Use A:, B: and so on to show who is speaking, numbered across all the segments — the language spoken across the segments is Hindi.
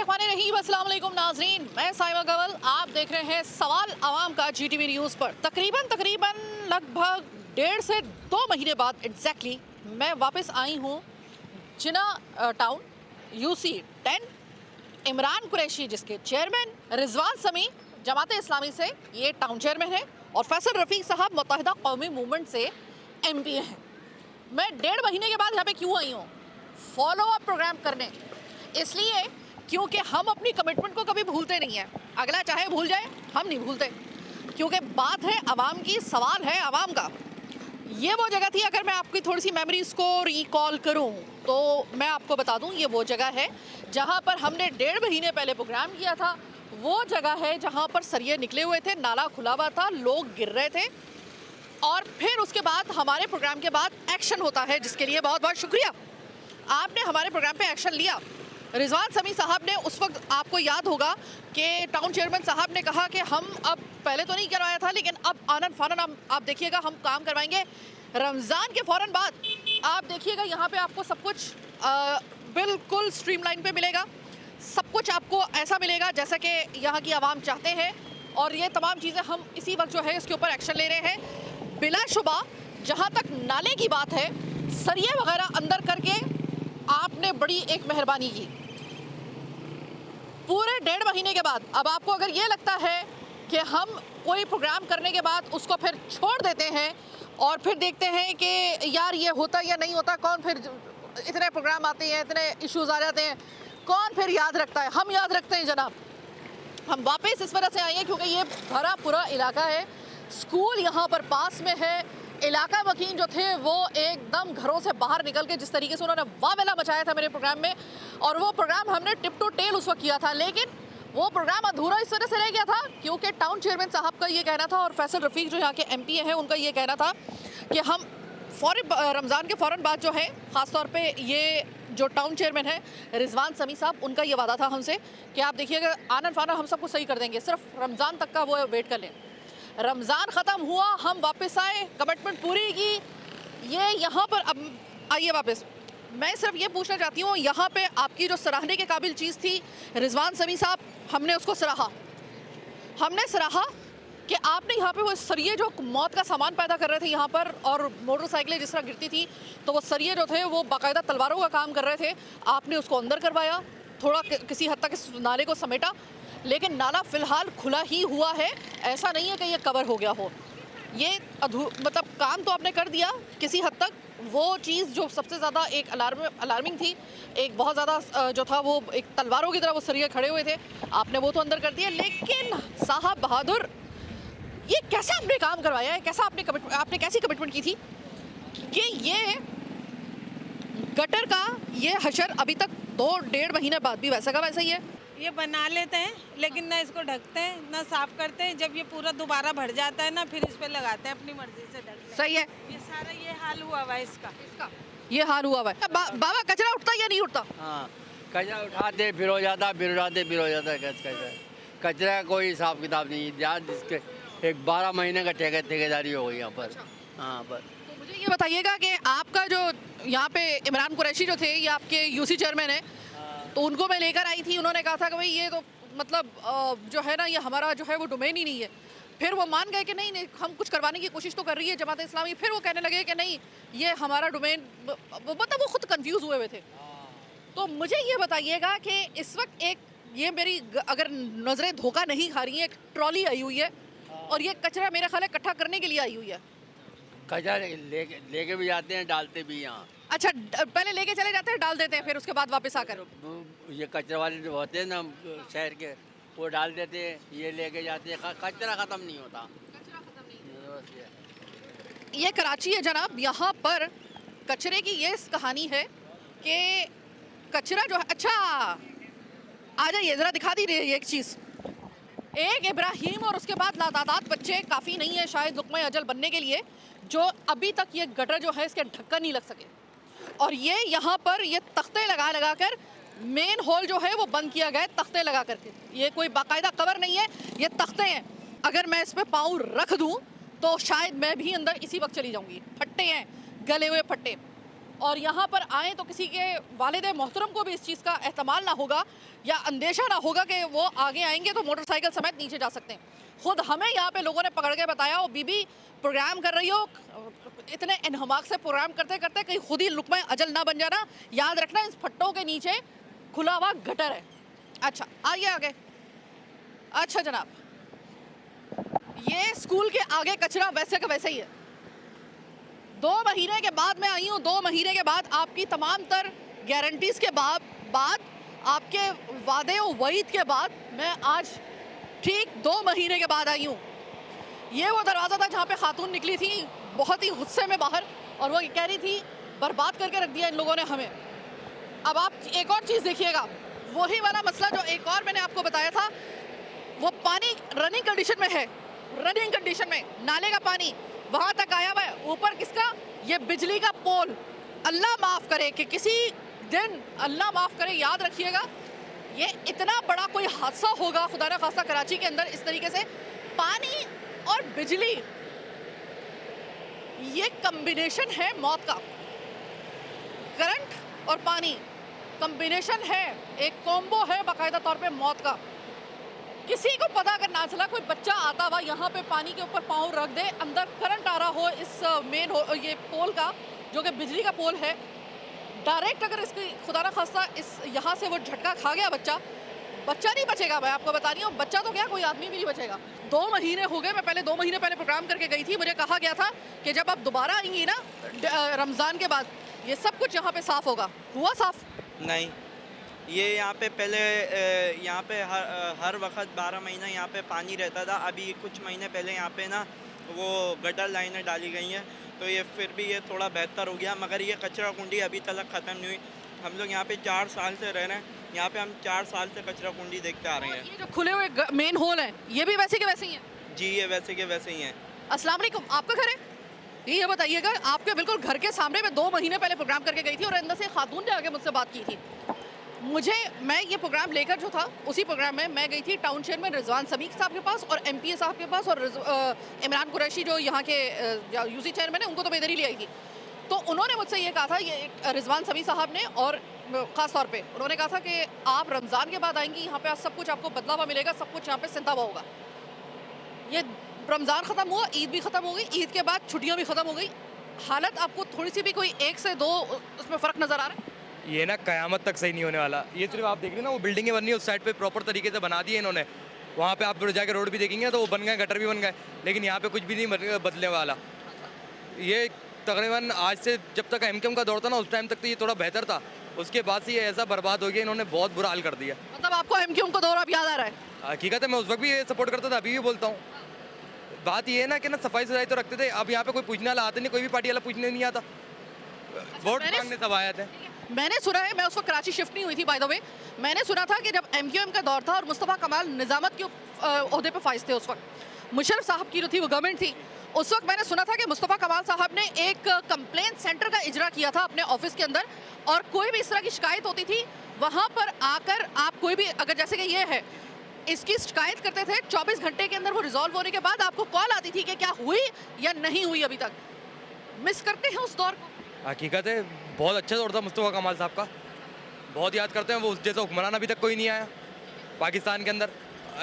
A: बिस्मिल्लाहिर्रहमानिर्रहीम, अस्सलाम वालेकुम नाज़रीन, मैं साइमा गवल। आप देख रहे हैं सवाल आवाम का जीटीवी न्यूज़ पर। तकरीबन लगभग 1.5 से 2 महीने बाद एग्जैक्टली मैं वापस आई हूँ जिना टाउन यूसी 10। इमरान कुरैशी जिसके चेयरमैन, रिजवान समी जमात इस्लामी से ये टाउन चेयरमैन है और फैसल रफ़ीक साहब मुत्तहिदा कौमी मूवमेंट से MP हैं। मैं 1.5 महीने के बाद यहाँ पे क्यों आई हूँ? फॉलो अप प्रोग्राम करने, इसलिए क्योंकि हम अपनी कमिटमेंट को कभी भूलते नहीं हैं। अगला चाहे भूल जाए, हम नहीं भूलते, क्योंकि बात है आवाम की, सवाल है आवाम का। ये वो जगह थी, अगर मैं आपकी थोड़ी सी मेमोरीज को रिकॉल करूं तो मैं आपको बता दूं, ये वो जगह है जहां पर हमने 1.5 महीने पहले प्रोग्राम किया था। वो जगह है जहां पर सरिये निकले हुए थे, नाला खुला हुआ था, लोग गिर रहे थे और फिर उसके बाद हमारे प्रोग्राम के बाद एक्शन होता है, जिसके लिए बहुत बहुत शुक्रिया। आपने हमारे प्रोग्राम पे एक्शन लिया। रिजवान समी साहब ने उस वक्त, आपको याद होगा कि टाउन चेयरमैन साहब ने कहा कि हम अब, पहले तो नहीं करवाया था लेकिन अब आनन फानन आप देखिएगा हम काम करवाएंगे। रमज़ान के फ़ौरन बाद आप देखिएगा यहाँ पे आपको सब कुछ बिल्कुल स्ट्रीमलाइन पे मिलेगा। सब कुछ आपको ऐसा मिलेगा जैसा कि यहाँ की आवाम चाहते हैं, और ये तमाम चीज़ें हम इसी वक्त जो है इसके ऊपर एक्शन ले रहे हैं। बिलाशुबा जहाँ तक नाले की बात है, सरिये वगैरह अंदर करके आपने बड़ी एक मेहरबानी की। पूरे 1.5 महीने के बाद अब आपको अगर ये लगता है कि हम कोई प्रोग्राम करने के बाद उसको फिर छोड़ देते हैं और फिर देखते हैं कि यार ये होता या नहीं होता, कौन फिर, इतने प्रोग्राम आते हैं, इतने इश्यूज आ जाते हैं, कौन फिर याद रखता है? हम याद रखते हैं जनाब। हम वापस इस वजह से आए हैं क्योंकि ये भरा पूरा इलाका है, स्कूल यहाँ पर पास में है। इलाका वकील जो थे वो एकदम घरों से बाहर निकल के जिस तरीके से उन्होंने वावेला मचाया था मेरे प्रोग्राम में, और वो प्रोग्राम हमने टिप टू टेल उस वक्त किया था, लेकिन वो प्रोग्राम अधूरा इस वजह से रह गया था क्योंकि टाउन चेयरमैन साहब का ये कहना था और फैसल रफ़ीक जो यहाँ के MP हैं उनका ये कहना था कि हम रमज़ान के फ़ौरन बाद जो है, ख़ासतौर पर ये जो टाउन चेयरमैन है रिजवान समी साहब, उनका ये वादा था हमसे कि आप देखिएगा आनन फानन हम सबको सही कर देंगे, सिर्फ रमज़ान तक का वो वेट कर लें। रमज़ान ख़त्म हुआ, हम वापस आए, कमिटमेंट पूरी की। ये यहाँ पर अब आइए वापस, मैं सिर्फ ये पूछना चाहती हूँ, यहाँ पे आपकी जो सराहने के काबिल चीज़ थी रिजवान समी साहब, हमने उसको सराहा। हमने सराहा कि आपने यहाँ पे वो सरिये जो मौत का सामान पैदा कर रहे थे यहाँ पर, और मोटरसाइकिलें जिस तरह गिरती थी तो वो सरिये जो थे वो बाकायदा तलवारों का काम कर रहे थे, आपने उसको अंदर करवाया, थोड़ा किसी हद तक इस नाले को समेटा, लेकिन नाला फ़िलहाल खुला ही हुआ है। ऐसा नहीं है कि ये कवर हो गया हो। ये मतलब काम तो आपने कर दिया किसी हद तक। वो चीज़ जो सबसे ज़्यादा एक अलार्मिंग थी, एक बहुत ज़्यादा जो था वो एक तलवारों की तरह वो सरिये खड़े हुए थे, आपने वो तो अंदर कर दिया। लेकिन साहब बहादुर, ये कैसा आपने काम करवाया है, कैसा आपने कैसी कमिटमेंट की थी कि ये गटर का ये हशर अभी तक 2-1.5 महीने बाद भी वैसा का वैसा ही है?
B: ये बना लेते हैं लेकिन ना इसको ढकते हैं ना साफ करते हैं। जब ये पूरा दोबारा भर जाता है ना, फिर इस पे लगाते हैं अपनी मर्जी से ढक।
A: सही है,
B: ये सारा ये हाल हुआ हुआ है इसका
A: ये हाल हुआ हुआ है। बाबा कचरा उठता या नहीं उठता?
C: हाँ, कचरा उठाते फिर हो जाता, फिर उठाते फिर हो जाता। कचरा का कोई हिसाब किताब नहीं है। जिसके एक 12 महीने का ठेकेदारी हो गई यहाँ पर। हाँ, बस।
A: तो मुझे ये बताइएगा कि आपका जो यहाँ पे इमरान कुरैशी जो थे, ये आपके UC चेयरमैन है, तो उनको मैं लेकर आई थी, उन्होंने कहा था कि भाई ये तो मतलब जो है ना, ये हमारा जो है वो डोमेन ही नहीं है। फिर वो मान गए कि नहीं, हम कुछ करवाने की कोशिश तो कर रही है जमात इस्लामी। फिर वो कहने लगे कि नहीं, ये हमारा डोमेन, मतलब वो खुद कंफ्यूज हुए थे। तो मुझे ये बताइएगा कि इस वक्त एक, ये मेरी अगर नज़रें धोखा नहीं खा रही हैं, एक ट्रॉली आई हुई है और ये कचरा मेरा ख्याल है इकट्ठा करने के लिए आई हुई है।
C: कचरा लेके भी जाते हैं, डालते भी यहाँ।
A: अच्छा, पहले लेके चले जाते हैं, डाल देते हैं, फिर उसके बाद वापस आकर
C: ये कचरा वाले जो होते हैं ना शहर के, वो डाल देते हैं, ये लेके जाते हैं। कचरा ख़त्म नहीं होता।
A: ये कराची है जनाब, यहाँ पर कचरे की ये कहानी है कि कचरा जो है, अच्छा आ जाइए ज़रा दिखा दीजिए एक चीज़। एक इब्राहिम और उसके बाद लातादाद बच्चे काफ़ी नहीं है शायद लुक़्मा अजल बनने के लिए, जो अभी तक ये गटर जो है इसके ढक्कन नहीं लग सके, और ये यहाँ पर ये तख्ते लगा कर मेन हॉल जो है वो बंद किया गया है, तख्ते लगा करके। ये कोई बाकायदा कवर नहीं है, ये तख्ते हैं। अगर मैं इस पर पाँव रख दूँ तो शायद मैं भी अंदर इसी वक्त चली जाऊँगी। फट्टे हैं, गले हुए फट्टे। और यहाँ पर आए तो किसी के वालिद मोहतरम को भी इस चीज़ का एहतमाल ना होगा या अंदेशा ना होगा कि वो आगे आएंगे तो मोटरसाइकिल समेत नीचे जा सकते हैं। खुद हमें यहाँ पे लोगों ने पकड़ के बताया, वो बीबी प्रोग्राम कर रही हो, इतने इन्हमाक से प्रोग्राम करते करते कहीं खुद ही लुक़मा अजल ना बन जाना। याद रखना इस फट्टों के नीचे खुला हुआ गटर है। अच्छा आइए आगे। अच्छा जनाब, ये स्कूल के आगे कचरा वैसे का वैसे ही है। 2 महीने के बाद मैं आई हूँ, 2 महीने के बाद आपकी तमाम तर गारंटीज के बाद आपके वादे और वईद के बाद मैं आज ठीक 2 महीने के बाद आई हूँ। ये वो दरवाज़ा था जहाँ पे खातून निकली थी बहुत ही गुस्से में बाहर, और वो कह रही थी बर्बाद करके रख दिया इन लोगों ने हमें। अब आप एक और चीज़ देखिएगा, वही वाला मसला जो एक और मैंने आपको बताया था, वो पानी रनिंग कंडीशन में है, रनिंग कंडीशन में नाले का पानी वहाँ तक आया हुआ है। ऊपर किसका? ये बिजली का पोल। अल्लाह माफ़ करे कि किसी दिन, अल्लाह माफ़ करे, याद रखिएगा, ये इतना बड़ा कोई हादसा होगा खुदा न खास्ता कराची के अंदर इस तरीके से। पानी और बिजली, ये कम्बिनेशन है मौत का। करंट और पानी कम्बिनेशन है, एक कॉम्बो है बाकायदा तौर पे मौत का। किसी को पता अगर ना चला, कोई बच्चा आता हुआ यहाँ पे पानी के ऊपर पाँव रख दे, अंदर करंट आ रहा हो इस मेन हो ये पोल का जो कि बिजली का पोल है, डायरेक्ट अगर इसकी खुदा न खास्ता इस यहाँ से वो झटका खा गया बच्चा नहीं बचेगा। मैं आपको बता रही हूँ, बच्चा तो क्या, कोई आदमी भी नहीं बचेगा। 2 महीने हो गए, मैं पहले 2 महीने पहले प्रोग्राम करके गई थी। मुझे कहा गया था कि जब आप दोबारा आएंगी ना रमज़ान के बाद, ये सब कुछ यहाँ पे साफ़ होगा। हुआ साफ़?
D: नहीं, ये यहाँ पे पहले यहाँ पे हर वक्त 12 महीना यहाँ पे पानी रहता था। अभी कुछ महीने पहले यहाँ पे ना वो गटर लाइनें डाली गई हैं, तो ये फिर भी ये थोड़ा बेहतर हो गया। मगर ये कचरा कुंडी अभी तक ख़त्म नहीं हुई। हम लोग यहाँ पे 4 साल से रह रहे हैं, यहाँ पे हम 4 साल से कचरा कुंडी देखते आ रहे हैं।
A: ये जो खुले हुए मेन होल हैं, ये भी वैसे के वैसे ही हैं?
D: जी, ये वैसे के वैसे ही हैं।
A: अस्सलाम वालेकुम, आपका घर है? ये बताइएगा, आपके बिल्कुल घर के सामने मैं 2 महीने पहले प्रोग्राम करके गई थी और अंदर से खातून ने आगे मुझसे बात की थी। मैं ये प्रोग्राम लेकर जो था, उसी प्रोग्राम में मैं गई थी टाउन चेयरमैन रिजवान समीक साहब के पास और MPA साहब के पास, और इमरान कुरैशी जो यहाँ के UC चेयरमैन है, उनको तो मैं इधर ही ले आई थी। तो उन्होंने मुझसे ये कहा था, ये रिजवान समीक साहब ने, और ख़ास तौर पे उन्होंने कहा था कि आप रमज़ान के बाद आएंगी, यहाँ पे सब कुछ आपको बदला हुआ मिलेगा, सब कुछ यहाँ पे सिंता हुआ होगा। ये रमज़ान ख़त्म हुआ, ईद भी ख़त्म हो गई, ईद के बाद छुट्टियाँ भी ख़त्म हो गई। हालत आपको थोड़ी सी भी कोई 1 से 2 उसमें फ़र्क नज़र आ रहा है?
E: ये ना क़यामत तक सही नहीं होने वाला। ये सिर्फ आप देख रहे हैं ना, वो बिल्डिंगें बननी है उस साइड पे प्रॉपर तरीके से बना दी है इन्होंने। वहाँ पे आप जाके रोड भी देखेंगे तो वो बन गए, गटर भी बन गए, लेकिन यहाँ पे कुछ भी नहीं बदलने वाला। ये तकरीबन आज से जब तक MKM का दौर था ना, उस टाइम तक तो ये थोड़ा बेहतर था, उसके बाद से ये ऐसा बर्बाद हो गया, इन्होंने बहुत बुरा हाल कर दिया।
A: मतलब आपको MKM का दौर अब याद आ रहा है?
E: हकीकत है, मैं उस वक्त भी ये सपोर्ट करता था, अभी भी बोलता हूँ। बात ये है ना कि ना सफाई सुथराई तो रखते थे, अब यहाँ पे कोई पूछने वाला आता नहीं, कोई भी पार्टी वाला पूछने नहीं आता, वोट मांगने सब आए थे।
A: मैंने सुना है, मैं उस वक्त कराची शिफ्ट नहीं हुई थी बाय द वे, मैंने सुना था कि जब MKM का दौर था और मुस्तफ़ा कमाल निज़ामत के ओहदे पे फाइज थे, उस वक्त मुशर्रफ साहब की जो थी वो गवर्नमेंट थी, उस वक्त मैंने सुना था कि मुस्तफ़ा कमाल साहब ने एक कंप्लेंट सेंटर का इजरा किया था अपने ऑफिस के अंदर, और कोई भी इस तरह की शिकायत होती थी वहाँ पर आकर आप कोई भी, अगर जैसे कि ये है, इसकी शिकायत करते थे, 24 घंटे के अंदर वो रिजॉल्व होने के बाद आपको कॉल आती थी कि क्या हुई या नहीं हुई। अभी तक मिस करते हैं उस दौर को?
E: हकीकत है, बहुत अच्छा दौर था मुस्तफ़ा कमाल साहब का, बहुत याद करते हैं। वो उस जैसा हुक्मरान अभी तक कोई नहीं आया पाकिस्तान के अंदर।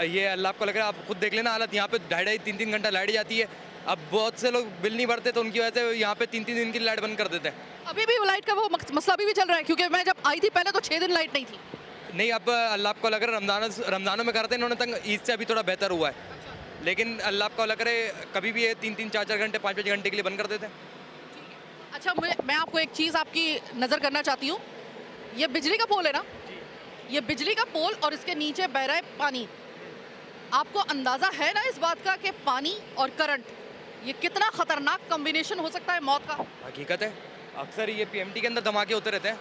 E: ये अल्लाह आपको लग रहा है, आप खुद देख लेना हालत, यहाँ पे 2.5-3 घंटा लाइट जाती है। अब बहुत से लोग बिल नहीं भरते तो उनकी वजह से यहाँ पे 3 दिन की लाइट बंद कर देते हैं।
A: अभी भी लाइट का वो मसला अभी भी चल रहा है? क्योंकि मैं जब आई थी पहले तो 6 दिन लाइट नहीं थी।
E: नहीं, अब अल्लाह आपको लग रहा है रमज़ानों में करते हैं इन्होंने, तंग ईद से अभी थोड़ा बेहतर हुआ है, लेकिन अल्लाह आपको लग रहा है कभी भी ये 3-3, 4-4 घंटे, 5-5 घंटे के लिए बंद कर देते हैं।
A: अच्छा, मैं आपको एक चीज़ आपकी नज़र करना चाहती हूँ, ये बिजली का पोल है ना, ये बिजली का पोल और इसके नीचे बह रहा है पानी। आपको अंदाज़ा है ना इस बात का कि पानी और करंट ये कितना ख़तरनाक कॉम्बिनेशन हो सकता है मौत का?
E: हकीकत है, अक्सर ये PMT के अंदर धमाके होते रहते हैं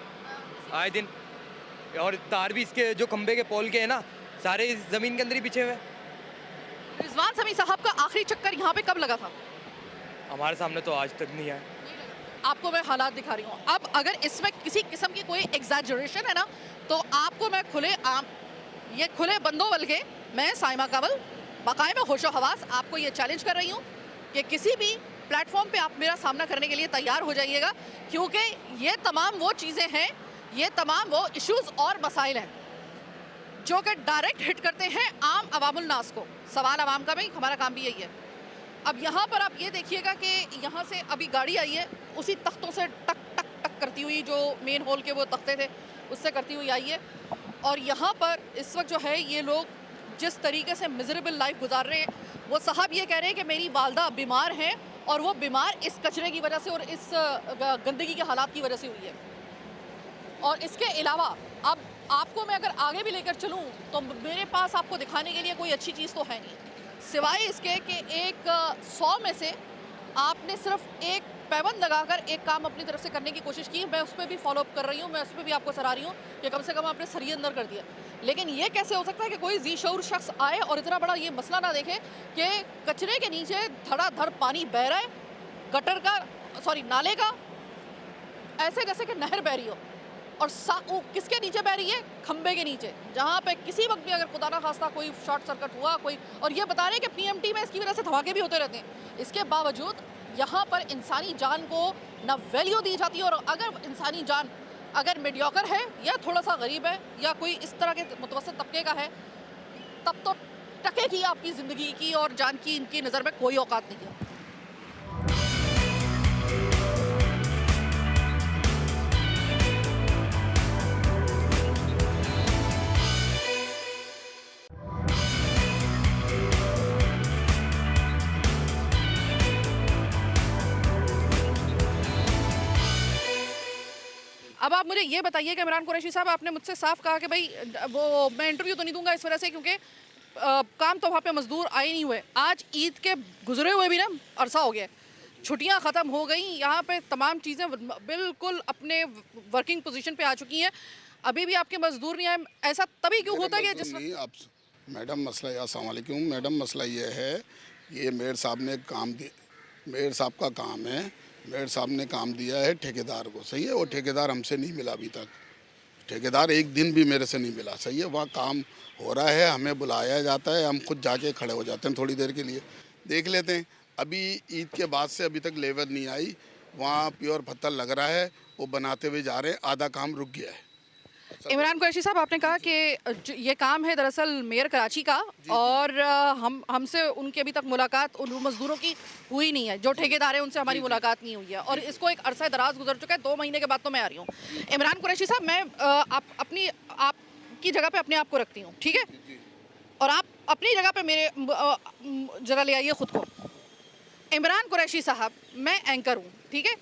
E: आए दिन, और तार भी इसके जो खंबे के पोल के हैं ना, सारे इस ज़मीन के अंदर ही बिछे हुए हैं।
A: रिजवान समी साहब का आखिरी चक्कर यहाँ पे कब लगा था?
E: हमारे सामने तो आज तक नहीं आया।
A: आपको मैं हालात दिखा रही हूँ। अब अगर इसमें किसी किस्म की कोई एग्जैजरेशन है ना, तो आपको मैं ये खुले बंदों बल्कि मैं साइमा काबल बाकायदा होशो हवास आपको ये चैलेंज कर रही हूँ कि किसी भी प्लेटफॉर्म पे आप मेरा सामना करने के लिए तैयार हो जाइएगा, क्योंकि ये तमाम वो चीज़ें हैं, ये तमाम वो इश्यूज़ और मसाइल हैं जो कि डायरेक्ट हिट करते हैं आम अवामुल नास को। सवाल आवाम का भी, हमारा काम भी यही है। अब यहाँ पर आप ये देखिएगा कि यहाँ से अभी गाड़ी आई है, उसी तख्तों से टक टक टक करती हुई, जो मेन हॉल के वो तख्ते थे उससे करती हुई आई है। और यहाँ पर इस वक्त जो है ये लोग जिस तरीके से मिजरेबल लाइफ गुजार रहे हैं, वो साहब ये कह रहे हैं कि मेरी वालदा बीमार हैं और वो बीमार इस कचरे की वजह से और इस गंदगी के हालात की वजह से हुई है। और इसके अलावा अब आपको मैं अगर आगे भी लेकर चलूँ तो मेरे पास आपको दिखाने के लिए कोई अच्छी चीज़ तो है नहीं, सिवाय इसके कि एक 100 में से आपने सिर्फ एक पैबंद लगाकर एक काम अपनी तरफ से करने की कोशिश की। मैं उस पर भी फॉलो अप कर रही हूँ, मैं उस पर भी आपको सराह रही हूँ कि कम से कम आपने सरिये अंदर कर दिया। लेकिन ये कैसे हो सकता है कि कोई ज़ी-शऊर शख्स आए और इतना बड़ा ये मसला ना देखे कि कचरे के नीचे धड़ाधड़ पानी बह रहा है, गटर का नाले का, ऐसे जैसे कि नहर बह रही हो। और वो किसके नीचे बह रही है? खंबे के नीचे, जहाँ पे किसी वक्त भी अगर खुदा ना खास्ता कोई शॉर्ट सर्किट हुआ कोई, और ये बता रहे हैं कि पीएमटी में इसकी वजह से धमाके भी होते रहते हैं। इसके बावजूद यहाँ पर इंसानी जान को ना वैल्यू दी जाती है। और अगर इंसानी जान अगर मीडियोकर है या थोड़ा सा गरीब है या कोई इस तरह के मुतवस्सित तबके का है, तब तो टके की आपकी ज़िंदगी की और जान की इनकी नज़र में कोई औकात नहीं है। अब आप मुझे ये बताइए कि इमरान कुरैशी साहब, आपने मुझसे साफ कहा कि भाई वो मैं इंटरव्यू तो नहीं दूंगा इस वजह से क्योंकि काम तो वहाँ पे मजदूर आए नहीं हुए। आज ईद के गुजरे हुए भी ना अरसा हो गया, छुट्टियाँ ख़त्म हो गई, यहाँ पे तमाम चीज़ें बिल्कुल अपने वर्किंग पोजीशन पे आ चुकी हैं, अभी भी आपके मजदूर नहीं आए। ऐसा तभी क्यों होता है? जिस
F: मैडम मसला, अस्सलाम वालेकुम मैडम, मसला ये है, ये मेयर साहब ने काम दिया, मेयर साहब का काम है, मेयर साहब ने काम दिया है ठेकेदार को, सही है। वो ठेकेदार हमसे नहीं मिला अभी तक, ठेकेदार एक दिन भी मेरे से नहीं मिला, सही है। वहाँ काम हो रहा है, हमें बुलाया जाता है, हम खुद जाके खड़े हो जाते हैं थोड़ी देर के लिए, देख लेते हैं। अभी ईद के बाद से अभी तक लेबर नहीं आई, वहाँ प्योर पत्थर लग रहा है, वो बनाते हुए जा रहे हैं, आधा काम रुक गया है।
A: इमरान कुरैशी साहब, आपने कहा कि ये काम है दरअसल मेयर कराची का, और हमसे उनकी अभी तक मुलाकात उन मज़दूरों की हुई नहीं है, जो ठेकेदार है उनसे हमारी मुलाकात नहीं हुई है, और इसको एक अरसा दराज गुजर चुका है, 2 महीने के बाद तो मैं आ रही हूँ। इमरान कुरैशी साहब, मैं आपकी जगह पे अपने आप को रखती हूँ, ठीक है, और आप अपनी जगह पे मेरे जगह ले आइए खुद को। इमरान कुरैशी साहब, मैं एंकर हूँ, ठीक है,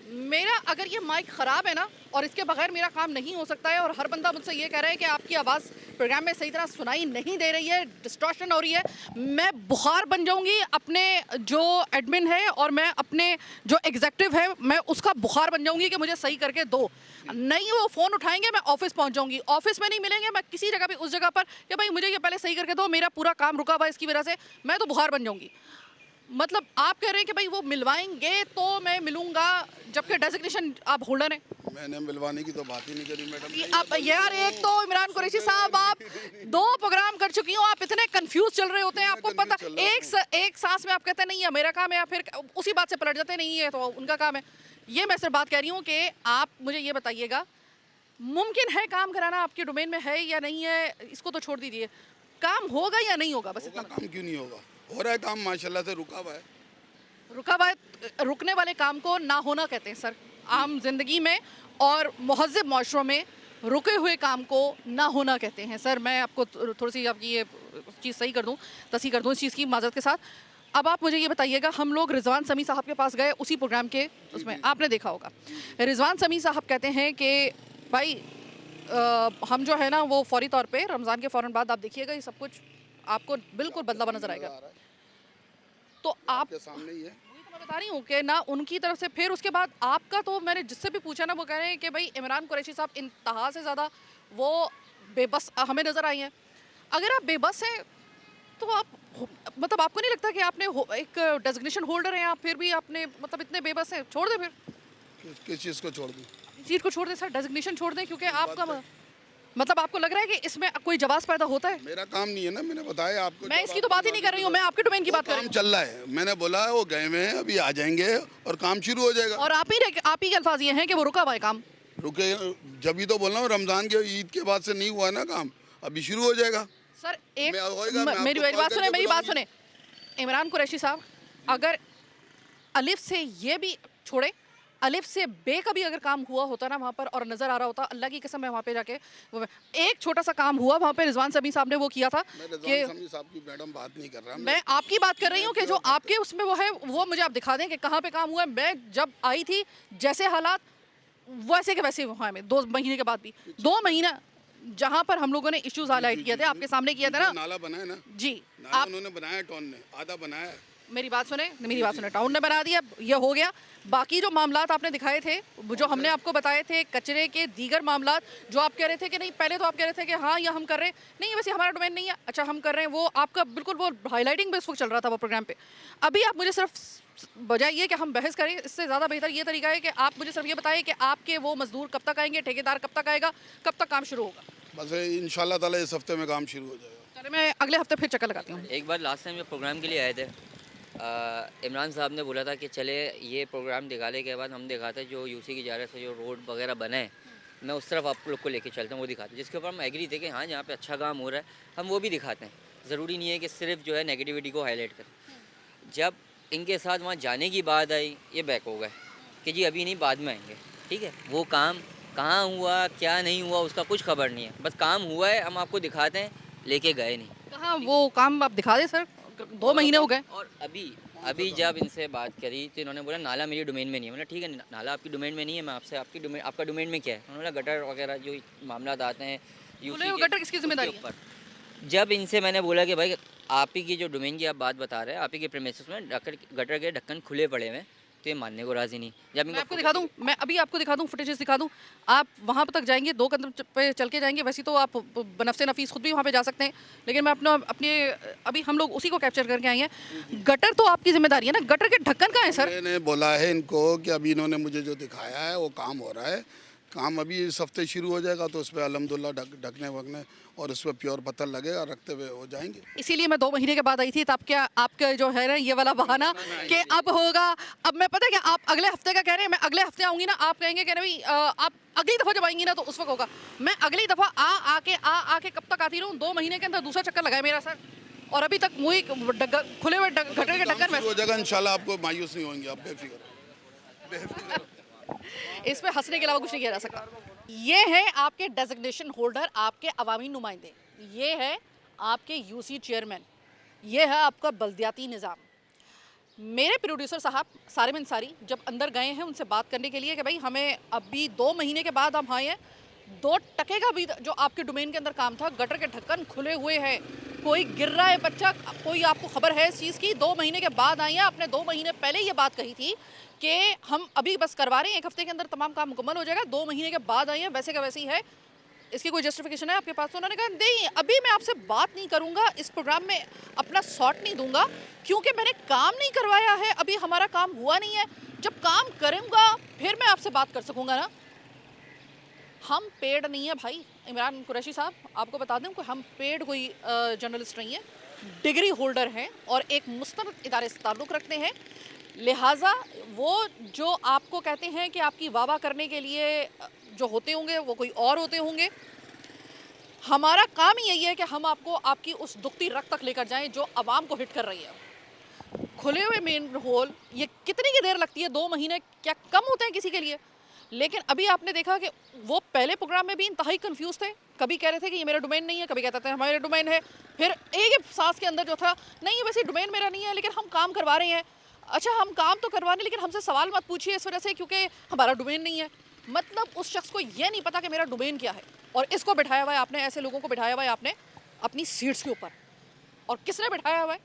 A: मेरा अगर ये माइक ख़राब है ना, और इसके बगैर मेरा काम नहीं हो सकता है, और हर बंदा मुझसे ये कह रहा है कि आपकी आवाज़ प्रोग्राम में सही तरह सुनाई नहीं दे रही है, डिस्टॉर्शन हो रही है, मैं बुखार बन जाऊंगी अपने जो एडमिन है और मैं अपने जो एग्जेक्टिव है मैं उसका बुखार बन जाऊंगी कि मुझे सही करके दो। नहीं वो फ़ोन उठाएंगे, मैं ऑफिस पहुंच जाऊंगी, ऑफिस में नहीं मिलेंगे, मैं किसी जगह पे उस जगह पर कि भाई मुझे ये पहले सही करके दो, मेरा पूरा काम रुका हुआ है इसकी वजह से, मैं तो बुखार बन जाऊँगी। मतलब आप कह रहे हैं कि भाई वो मिलवाएंगे तो मैं मिलूंगा, जबकि डेजिग्नेशन आप होल्डर हैं।
F: मैंने मिलवाने की तो बात ही नहीं करी मैडम।
A: आप यार, एक तो इमरान कुरैशी साहब, आप 2 प्रोग्राम कर चुकी हो, आप इतने कंफ्यूज चल रहे होते हैं, आपको पता एक सांस में आप कहते हैं नहीं है मेरा काम है, या फिर उसी बात से पलट जाते नहीं है तो उनका काम है। ये मैं सिर्फ बात कह रही हूँ कि आप मुझे ये बताइएगा, मुमकिन है काम कराना आपके डोमेन में है या नहीं है, इसको तो छोड़ दीजिए, काम होगा या नहीं होगा, बस इतना।
F: काम क्यों नहीं होगा, हो रहा है काम माशाल्लाह से, रुका हुआ है।
A: रुका हुआ है, रुकने वाले काम को ना होना कहते हैं सर, आम जिंदगी में और महज़्ज़ब माशरों में रुके हुए काम को ना होना कहते हैं सर। मैं आपको थोड़ी सी आपकी ये चीज़ सही कर दूं, तस्हीह कर दूं इस चीज़ की माज़रत के साथ। अब आप मुझे ये बताइएगा, हम लोग रिजवान समी साहब के पास गए उसी प्रोग्राम के, उसमें आपने देखा होगा, रिजवान समी साहब कहते हैं कि भाई हम जो है ना वो फौरी तौर पे रमज़ान के फ़ौरन बाद आप देखिएगा ये सब कुछ आपको बिल्कुल बदला हुआ नजर आएगा। तो आप
F: सामने ही है,
A: वही तो मैं बता रही हूँ कि ना उनकी तरफ से, फिर उसके बाद आपका, तो मैंने जिससे भी पूछा ना वो कह रहे हैं कि भाई इमरान कुरैशी साहब इंतहा से ज़्यादा वो बेबस हमें नज़र आई हैं। अगर आप बेबस हैं तो आप मतलब आपको नहीं लगता कि आपने एक डेजिग्नेशन होल्डर हैं आप, फिर भी आपने मतलब इतने बेबस हैं, छोड़ दें फिर।
F: किस चीज़ को छोड़ दूँ?
A: सीट को छोड़ दें सर, डेजिग्नेशन छोड़ दें, क्योंकि आपका मतलब आपको लग रहा है कि इसमें कोई जवाब पैदा होता है?
F: मेरा काम नहीं है ना, मैंने बताया आपको।
A: मैं इसकी तो बात ही नहीं कर रही हूँ, मैं आपके डोमेन की बात कर रही
F: काम
A: हूँ।
F: चल रहा है, मैंने बोला है वो गए हुए हैं, अभी आ जाएंगे और काम शुरू हो जाएगा।
A: और आप ही के अल्फाज ये हैं कि वो रुका हुआ है काम।
F: रुके, जब ही तो बोल रहा हूँ, रमजान के ईद के बाद से नहीं हुआ ना काम, अभी शुरू हो जाएगा।
A: सर एक
F: होएगा, मैं
A: मेरी
F: आपको
A: बात
F: कॉल
A: सुने,
F: करके
A: मेरी बात
F: बुलाऊंगा।
A: सुने। इमरान कुरैशी साहब, अगर अलिफ से ये भी छोड़े, अलिफ से बे का भी अगर काम हुआ होता ना वहाँ पर और नज़र आ रहा होता, अल्लाह की कसम है वहाँ पे जाके एक छोटा सा काम हुआ वहाँ पे, रिजवान समी साहब ने वो किया था
F: मैं
A: कि
F: रिजवान समी साहब की मैडम बात नहीं कर रहा,
A: मैं आपकी बात कर रही हूँ कि जो आपके उसमें वो है वो मुझे आप दिखा दें कि कहाँ पे काम हुआ है। मैं जब आई थी जैसे हालात वैसे के वैसे वहाँ में 2 महीने के बाद भी 2 महीना जहाँ पर हम लोगों ने इश्यूज हाईलाइट किए थे, आपके सामने किया था ना
F: नाला बनाया ना
A: जी।
F: नाला
A: आप
F: उन्होंने बनाया, टाउन ने आधा बनाया है।
A: मेरी बात सुने, टाउन ने बना दिया, ये हो गया। बाकी जो मामलात आपने दिखाए थे, जो हमने आपको बताए थे, कचरे के दीगर मामलात, जो आप कह रहे थे कि नहीं, पहले तो आप कह रहे थे कि हाँ ये हम कर रहे हैं, नहीं वैसे हमारा डोमेन नहीं है, अच्छा हम कर रहे हैं, वो आपका बिल्कुल वो हाईलाइटिंग पे उस वक्त चल रहा था वो प्रोग्राम पे। अभी आप मुझे सिर्फ बजाय ये कि हम बहस करें, इससे ज़्यादा बेहतर ये तरीका है कि आप मुझे सिर्फ ये बताएं कि आपके वो मजदूर कब तक आएंगे, ठेकेदार कब तक आएगा, कब तक काम शुरू होगा?
F: बस इंशाल्लाह ताला इस हफ्ते में काम शुरू हो जाएगा।
A: चले मैं अगले हफ्ते फिर चक्कर लगाती हूँ।
G: एक बार लास्ट टाइम जब प्रोग्राम के लिए आए थे, इमरान साहब ने बोला था कि चले ये प्रोग्राम दिखाने के बाद हम दिखाते जो यूसी की जानिब से जो रोड वगैरह बने हैं, मैं उस तरफ आप लोग को लेके चलता हूँ, वो दिखाते हैं, जिसके ऊपर हम एग्री थे कि हाँ जहाँ पे अच्छा काम हो रहा है हम वो भी दिखाते हैं। ज़रूरी नहीं है कि सिर्फ जो है नेगेटिविटी को हाईलाइट करें। जब इनके साथ वहाँ जाने की बात आई, ये बैक हो गए कि जी अभी नहीं, बाद में आएंगे। ठीक है, वो काम कहाँ हुआ क्या नहीं हुआ उसका कुछ खबर नहीं है, बस काम हुआ है, हम आपको दिखाते हैं, लेके गए नहीं।
A: कहाँ वो काम आप दिखा दें सर, 2 महीने हो गए।
G: और अभी जब इनसे बात करी तो इन्होंने बोला नाला मेरी डोमेन में नहीं है। मैंने ठीक है, नाला आपकी डोमेन में नहीं है, मैं आपसे आपका डोमेन में क्या है? उन्होंने बोला गटर वगैरह जो मामला आते हैं
A: खुले हुए गटर किसकी जिम्मेदारी है?
G: ऊपर। जब इनसे मैंने बोला कि भाई आप ही की जो डोमेन की आप बात बता रहे हैं, आप ही के प्रीमिसेस में गटर के ढक्कन खुले पड़े हुए हैं, तो ये मानने को राजी नहीं। जब
A: मैं आपको दिखा दूं, मैं अभी आपको दिखा दूं, फुटेजेस दिखा दूं, आप वहाँ तक जाएंगे, 2 कदम पे चल के जाएंगे, वैसे तो आप बनफ़से नफीस खुद भी वहाँ पे जा सकते हैं, लेकिन मैं अपने अभी हम लोग उसी को कैप्चर करके आए हैं। गटर तो आपकी जिम्मेदारी है ना, गटर के ढक्कन कहाँ है सर?
F: मैंने बोला है इनको कि अभी इन्होंने मुझे जो दिखाया है वो काम हो रहा है, काम अभी इस हफ्ते शुरू हो जाएगा, तो उस पर अलहमदुलिल्लाह ढकने वकने और उस पर प्योर पत्थर लगेगा, रखते हुए हो जाएंगे।
A: इसीलिए मैं 2 महीने के बाद आई थी, तब क्या आपका जो है ना ये वाला बहाना कि अब होगा, अब मैं पता है कि आप अगले हफ्ते का कह रहे हैं, मैं अगले हफ्ते आऊँगी ना, आप कहेंगे कि नहीं आप अगली दफ़ा जब आएंगी ना तो उस वक्त होगा। मैं अगली दफ़ा आके कब तक आती रहूँ? 2 महीने के अंदर दूसरा चक्कर लगाए मेरा सर, और अभी तक मुझे खुले हुए गटर के ढक्कन में
F: हो जाएगा इंशाल्लाह, आपको मायूस नहीं होंगे, आप बेफिक्र।
A: इस पे हंसने के अलावा कुछ नहीं किया जा सकता। ये है आपके डेजिग्नेशन होल्डर, आपके अवामी नुमाइंदे, ये है आपके यूसी चेयरमैन, ये है आपका बल्दियाती निज़ाम। मेरे प्रोड्यूसर साहब सारिम अंसारी जब अंदर गए हैं उनसे बात करने के लिए कि भाई हमें अभी 2 महीने के बाद हम आए हैं, 2 टके का भी जो आपके डोमेन के अंदर काम था, गटर के ढक्कन खुले हुए हैं, कोई गिर रहा है बच्चा, कोई आपको खबर है इस चीज़ की? 2 महीने के बाद आई हैं, आपने 2 महीने पहले ये बात कही थी कि हम अभी बस करवा रहे हैं, 1 हफ्ते के अंदर तमाम काम मुकम्मल हो जाएगा। 2 महीने के बाद आई हैं, वैसे का वैसे ही है, इसकी कोई जस्टिफिकेशन है आपके पास? तो उन्होंने कहा नहीं, अभी मैं आपसे बात नहीं करूंगा, इस प्रोग्राम में अपना शॉट नहीं दूंगा, क्योंकि मैंने काम नहीं करवाया है, अभी हमारा काम हुआ नहीं है, जब काम करूंगा फिर मैं आपसे बात कर सकूंगा ना। हम पेड नहीं है भाई, इमरान कुरैशी साहब, आपको बता दें कि हम पेड कोई जर्नलिस्ट नहीं है, डिग्री होल्डर हैं और एक मुस्तनद इदारे से ताल्लुक़ रखते हैं, लिहाजा वो जो आपको कहते हैं कि आपकी वाह करने के लिए जो होते होंगे वो कोई और होते होंगे। हमारा काम ही यही है कि हम आपको आपकी उस दुखती रग तक लेकर जाएं जो आवाम को हिट कर रही है। खुले हुए मेन होल, ये कितनी की देर लगती है? 2 महीने क्या कम होते हैं किसी के लिए? लेकिन अभी आपने देखा कि वो पहले प्रोग्राम में भी इंतहाई कंफ्यूज थे, कभी कह रहे थे कि ये मेरा डोमेन नहीं है, कभी कहते थे हमारा डोमेन है, फिर एक सांस के अंदर जो था नहीं वैसे डोमेन मेरा नहीं है लेकिन हम काम करवा रहे हैं। अच्छा हम काम तो करवा रहे हैं लेकिन हमसे सवाल मत पूछिए इस वजह से क्योंकि हमारा डोमेन नहीं है। मतलब उस शख्स को ये नहीं पता कि मेरा डोमेन क्या है, और इसको बिठाया हुआ है आपने, ऐसे लोगों को बिठाया हुआ है आपने अपनी सीट्स के ऊपर। और किसने बिठाया हुआ है,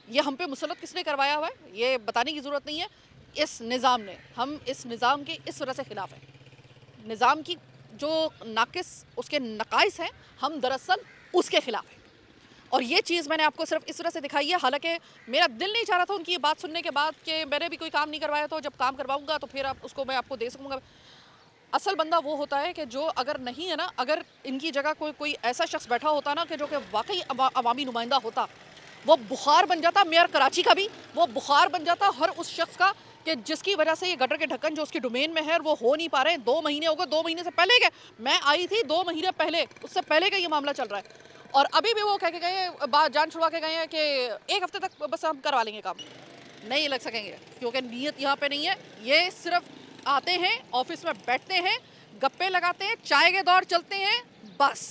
A: ये हम पे मुसल्लत किसने करवाया हुआ है, ये बताने की ज़रूरत नहीं है, इस निज़ाम ने। हम इस निज़ाम के इस वजह से ख़िलाफ़ हैं, निज़ाम की जो नाकिस उसके नकाइस हैं, हम दरअसल उसके ख़िलाफ़ हैं। और ये चीज़ मैंने आपको सिर्फ इस वजह से दिखाई है, हालांकि मेरा दिल नहीं चाह रहा था उनकी ये बात सुनने के बाद कि मैंने भी कोई काम नहीं करवाया, तो जब काम करवाऊंगा तो फिर आप उसको मैं आपको दे सकूंगा। असल बंदा वो होता है कि जो अगर नहीं है ना, अगर इनकी जगह कोई ऐसा शख्स बैठा होता ना कि जो कि वाकई अवामी नुमाइंदा होता, वो बुखार बन जाता मेयर कराची का भी, वो बुखार बन जाता हर उस शख्स का कि जिसकी वजह से ये गटर के ढक्कन जो उसकी डोमेन में है और वो हो नहीं पा रहे हैं। 2 महीने हो गए, 2 महीने से पहले के मैं आई थी, 2 महीने पहले, उससे पहले का ये मामला चल रहा है और अभी भी वो कह के गए हैं, बात जान छुड़वा के गए हैं कि 1 हफ्ते तक बस हम करवा लेंगे काम। नहीं लग सकेंगे क्योंकि नीयत यहाँ पे नहीं है। ये सिर्फ आते हैं, ऑफिस में बैठते हैं, गप्पे लगाते हैं, चाय के दौर चलते हैं, बस।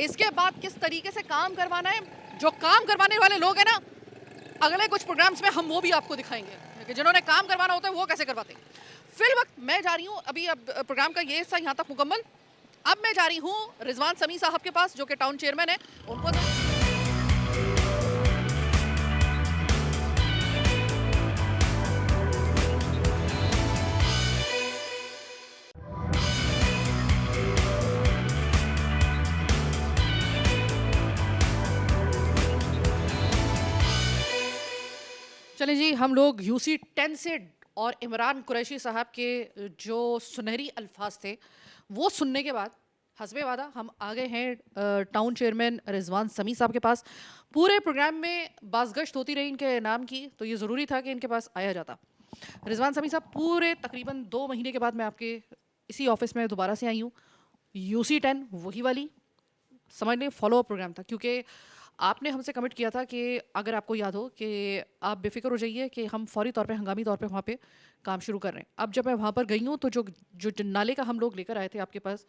A: इसके बाद किस तरीके से काम करवाना है, जो काम करवाने वाले लोग हैं ना, अगले कुछ प्रोग्राम्स में हम वो भी आपको दिखाएंगे कि जिन्होंने काम करवाना होता है वो कैसे करवाते हैं। फिल वक्त मैं जा रही हूँ, अभी अब प्रोग्राम का ये हिस्सा यहाँ तक मुकम्मल। अब मैं जा रही हूँ रिजवान समी साहब के पास जो कि टाउन चेयरमैन है, उनको चलें जी, हम लोग यूसी 10 से और इमरान कुरैशी साहब के जो सुनहरी अल्फाज थे वो सुनने के बाद हस्बे वादा हम आ गए हैं टाउन चेयरमैन रिजवान समी साहब के पास। पूरे प्रोग्राम में बाज़गश्त होती रही इनके नाम की, तो ये ज़रूरी था कि इनके पास आया जाता। रिजवान समी साहब, पूरे तकरीबन 2 महीने के बाद मैं आपके इसी ऑफिस में दोबारा से आई हूँ। यूसी 10 वही वाली समझ लें फॉलो अप प्रोग्राम था, क्योंकि आपने हमसे कमिट किया था कि अगर आपको याद हो कि आप बेफिक्र हो जाइए कि हम फौरी तौर पे हंगामी तौर पे वहाँ पे काम शुरू कर रहे हैं। अब जब मैं वहाँ पर गई हूँ तो जो जो नाले का हम लोग लेकर आए थे आपके पास,